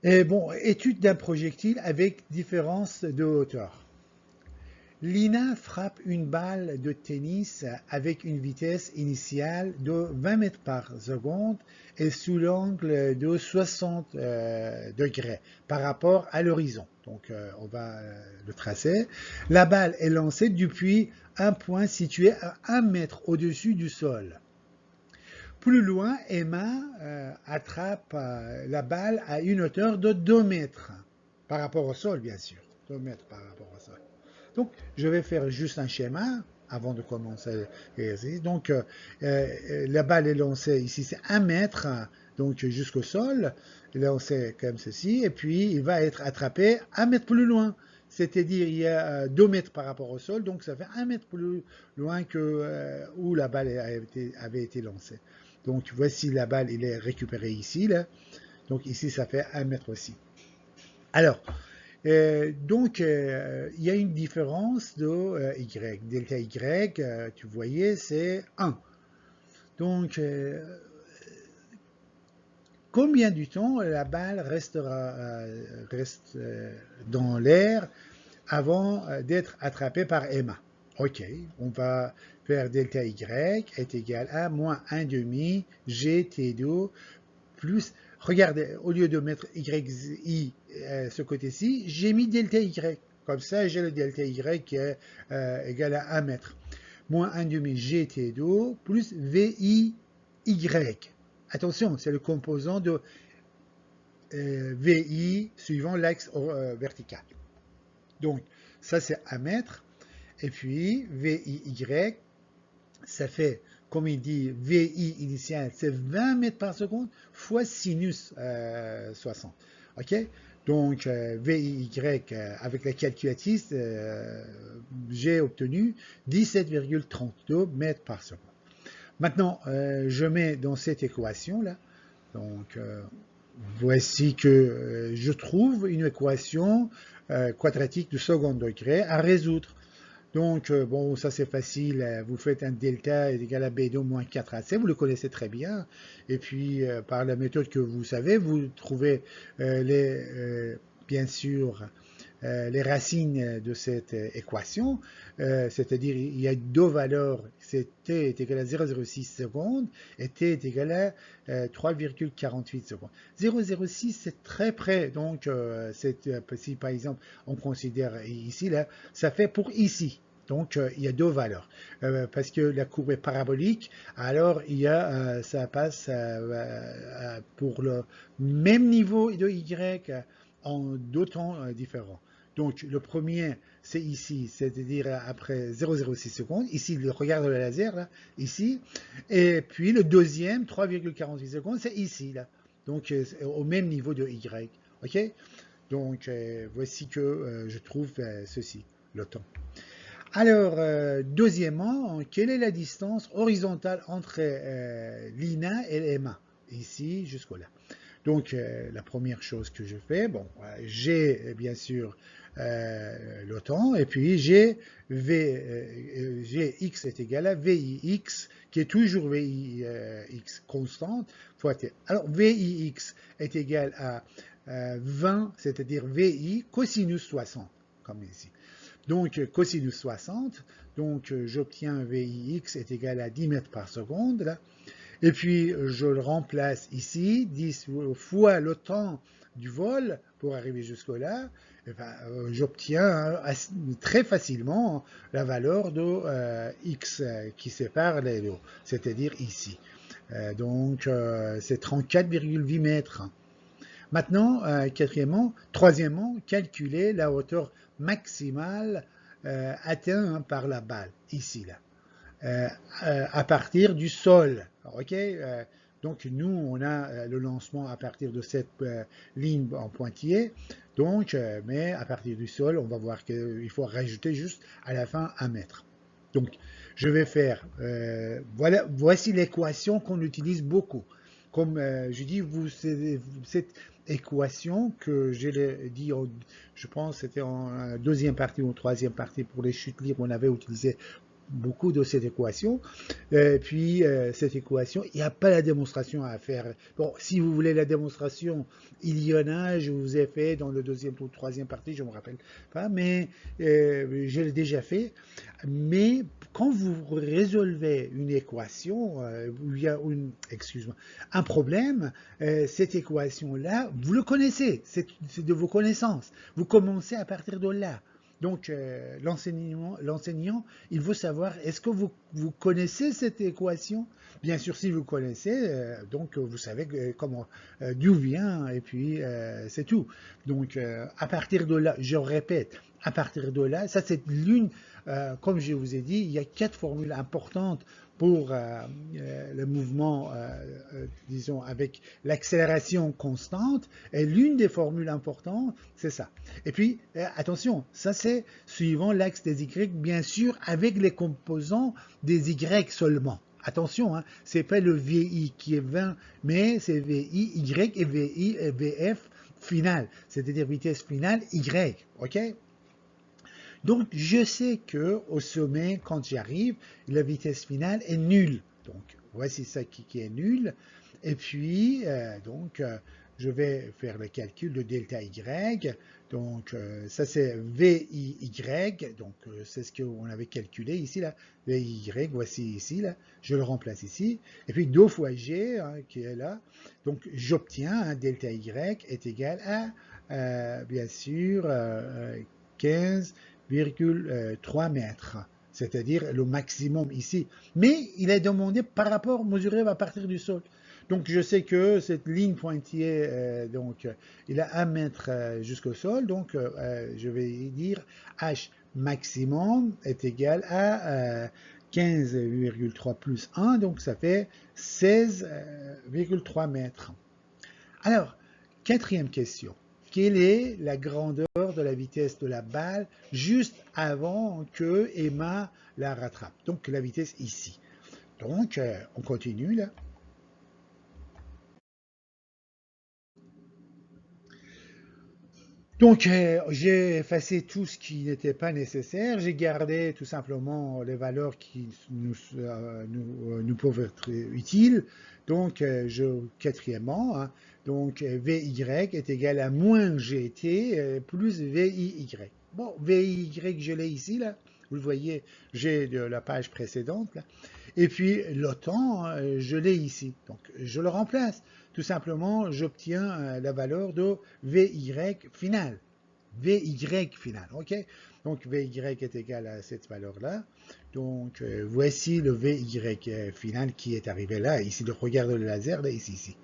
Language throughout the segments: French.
Et bon, étude d'un projectile avec différence de hauteur. Lina frappe une balle de tennis avec une vitesse initiale de 20 mètres par seconde et sous l'angle de 60 degrés par rapport à l'horizon. Donc on va le tracer. La balle est lancée depuis un point situé à 1 mètre au-dessus du sol. Plus loin, Emma attrape la balle à une hauteur de 2 mètres par rapport au sol, bien sûr. 2 mètres par rapport au sol. Donc, je vais faire juste un schéma avant de commencer l'exercice. Donc, la balle est lancée ici, c'est 1 mètre, donc jusqu'au sol, lancé comme ceci, et puis il va être attrapé 1 mètre plus loin. C'est-à-dire, il y a 2 mètres par rapport au sol, donc ça fait 1 mètre plus loin que où la balle avait été lancée. Donc, voici la balle, il est récupéré ici, là. Donc, ici, ça fait 1 mètre aussi. Alors, il y a une différence de Y. Delta Y, tu voyais, c'est 1. Donc, combien du temps la balle reste dans l'air avant d'être attrapée par Emma? Ok, on va faire delta Y est égal à moins 1 demi GT2 plus, regardez, au lieu de mettre YI ce côté-ci, j'ai mis delta Y. Comme ça, j'ai le delta Y qui est égal à 1 mètre. Moins 1 demi GT d'eau plus VI Y. Attention, c'est le composant de VI suivant l'axe vertical. Donc, ça c'est 1 mètre. Et puis, VIY, ça fait, comme il dit, VI initial, c'est 20 mètres par seconde fois sinus 60. OK? Donc, VIY, avec la calculatrice, j'ai obtenu 17,32 mètres par seconde. Maintenant, je mets dans cette équation-là, donc, voici que je trouve une équation quadratique de second degré à résoudre. Donc, bon, ça c'est facile. Vous faites un delta est égal à B de moins 4AC, vous le connaissez très bien. Et puis, par la méthode que vous savez, vous trouvez bien sûr les racines de cette équation, c'est-à-dire il y a deux valeurs, c'est t est égal à 0,06 secondes et t est égal à 3,48 secondes. 0,06 c'est très près, donc si par exemple on considère ici, là, ça fait pour ici. Donc, il y a deux valeurs. Parce que la courbe est parabolique, alors ça passe pour le même niveau de y en deux temps différents. Donc, le premier, c'est ici, c'est-à-dire après 0,06 secondes. Ici, regarde le laser, là, ici. Et puis, le deuxième, 3,48 secondes, c'est ici, là. Donc, au même niveau de Y. OK? Donc, voici que je trouve ceci, le temps. Alors, deuxièmement, quelle est la distance horizontale entre l'INA et l'EMA? Ici, jusqu'au là. Donc, la première chose que je fais, bon, j'ai bien sûr le temps, et puis Gx est égal à Vix, qui est toujours Vix constante, fois T. Alors, Vix est égal à 20, c'est-à-dire Vi cosinus 60, comme ici. Donc, cosinus 60, donc j'obtiens Vix est égal à 10 mètres par seconde, là. Et puis, je le remplace ici, 10 fois le temps du vol pour arriver jusque-là. J'obtiens très facilement la valeur de x qui sépare les deux, c'est-à-dire ici. C'est 34,8 mètres. Maintenant, troisièmement, calculer la hauteur maximale atteinte par la balle, ici, là. À partir du sol. OK? Donc, nous, on a le lancement à partir de cette ligne en pointillé. Donc, mais à partir du sol, on va voir qu'il faut rajouter juste à la fin 1 mètre. Donc, je vais faire, voici l'équation qu'on utilise beaucoup. Comme je dis, cette équation que j'ai dit, je pense c'était en deuxième partie ou troisième partie pour les chutes libres, on avait utilisé beaucoup de cette équation. Puis, cette équation, il n'y a pas la démonstration à faire. Bon, si vous voulez la démonstration, il y en a, je vous ai fait dans le deuxième ou troisième partie, je ne me rappelle pas, mais je l'ai déjà fait. Mais quand vous résolvez une équation, où il y a excuse-moi, un problème, cette équation-là, vous le connaissez, c'est de vos connaissances. Vous commencez à partir de là. Donc, l'enseignant, il veut savoir, est-ce que vous connaissez cette équation? Bien sûr, si vous connaissez, donc vous savez d'où vient, et puis c'est tout. Donc, à partir de là, je répète, à partir de là, ça c'est comme je vous ai dit, il y a 4 formules importantes pour le mouvement, disons, avec l'accélération constante. Et l'une des formules importantes, c'est ça. Et puis, attention, ça c'est suivant l'axe des Y, bien sûr, avec les composants des Y seulement. Attention, hein, c'est pas le VI qui est 20, mais c'est VI, Y et VI et VF final, c'est-à-dire vitesse finale Y, ok? Donc, je sais que au sommet, quand j'arrive, la vitesse finale est nulle. Donc, voici ça qui est nul. Et puis, je vais faire le calcul de delta Y. Donc, ça c'est VIY. Donc, c'est ce qu'on avait calculé ici, là. VIY, voici ici, là. Je le remplace ici. Et puis, 2 fois G, hein, qui est là. Donc, j'obtiens un delta Y est égal à, bien sûr, 15,3 mètres, c'est-à-dire le maximum ici. Mais il est demandé par rapport mesuré à partir du sol. Donc je sais que cette ligne pointillée, il a 1 mètre jusqu'au sol, donc je vais dire H maximum est égal à 15,3 plus 1, donc ça fait 16,3 mètres. Alors, quatrième question. Quelle est la grandeur de la vitesse de la balle juste avant que Emma la rattrape? Donc, la vitesse ici. Donc, on continue là. Donc, j'ai effacé tout ce qui n'était pas nécessaire. J'ai gardé tout simplement les valeurs qui nous peuvent être utiles. Donc, quatrièmement, hein, donc VY est égal à moins GT plus VIY. Bon, VIY, je l'ai ici, là. Vous le voyez, j'ai de la page précédente, là. Et puis, le temps, je l'ai ici. Donc, je le remplace. Tout simplement, j'obtiens la valeur de VY final. VY final, ok? Donc, VY est égal à cette valeur-là. Donc, voici le VY final qui est arrivé là, ici. Donc, regarde le laser, là, ici.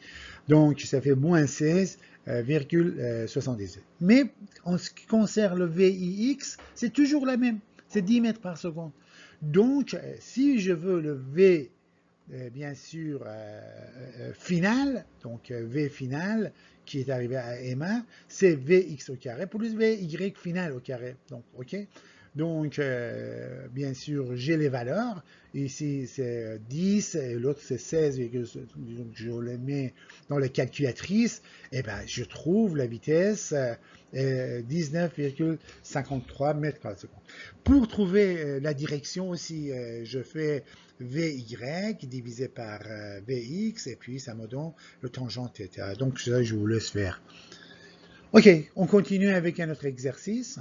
Donc, ça fait moins 16,78. Mais, en ce qui concerne le VIX, c'est toujours la même. C'est 10 mètres par seconde. Donc, si je veux le V, bien sûr, final, donc V final, qui est arrivé à Emma, c'est Vx au carré plus Vy final au carré. Donc, ok. Donc, bien sûr, j'ai les valeurs. Ici, c'est 10 et l'autre, c'est 16. Donc, je les mets dans la calculatrice. Et ben, je trouve la vitesse 19,53 mètres par seconde. Pour trouver la direction aussi, je fais Vy divisé par Vx et puis ça me donne le tangent θ. Donc, ça, je vous laisse faire. Ok, on continue avec un autre exercice.